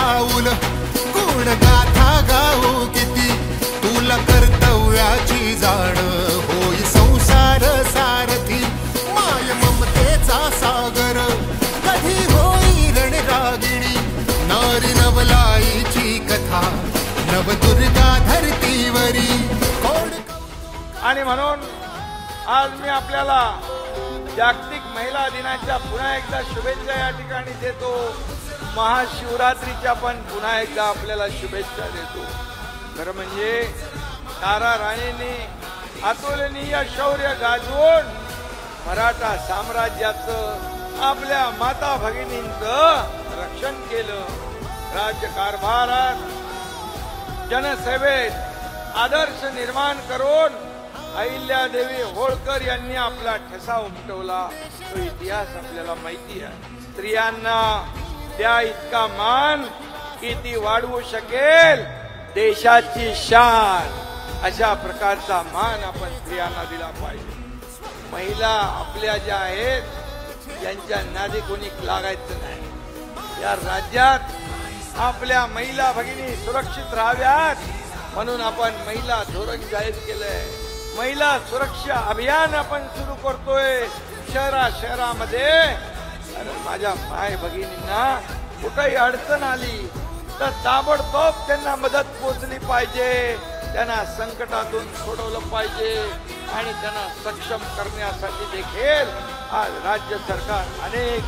पाऊल गुण गाथा गाऊ किती तुला कर्तव्याची जाण होई संसार सारथी माय ममतेचा सागर कधी होई रणरागिणी नारी नवलाईची कथा नवदुर्गा धरतीवरी आणि म्हणून आज मी आपल्याला जागतिक महिला दिनाच्या पुन्हा एकदा शुभेच्छा या ठिकाणी देतो। महाशिवरात्रीच्या पण पुन्हा एकदा आपल्याला शुभेच्छा देतो। खरं म्हणजे तारा राणींनी अतुलनीय शौर्य गाजवून मराठा साम्राज्याचं आपल्या माता भगिनींचं रक्षण केलं। राज्यकारभारात जनसेवेत आदर्श निर्माण करून अहिल्यादेवी होळकर यांनी आपला ठसा उमटवला। तो इतिहास आपल्याला माहिती आहे। स्त्रियांना त्या इतका मान किती वाढवू शकेल देशाची शान, अशा प्रकारचा मान आपण स्त्रियांना दिला पाहिजे। महिला आपल्या ज्या आहेत यांच्या नादी कोणी लागायचं नाही। या राज्यात आपल्या महिला भगिनी सुरक्षित राहाव्यात म्हणून आपण महिला धोरण जाहीर केलंय। महिला सुरक्षा अभियान आपण सुरू करतोय शहरामध्ये। आणि माझ्या माय भगिनींना कुठेही अडचण आली तर ताबडतोब त्यांना मदत पोचली पाहिजे, त्यांना संकटातून सोडवलं पाहिजे आणि त्यांना सक्षम करण्यासाठी देखील आज राज्य सरकार अनेक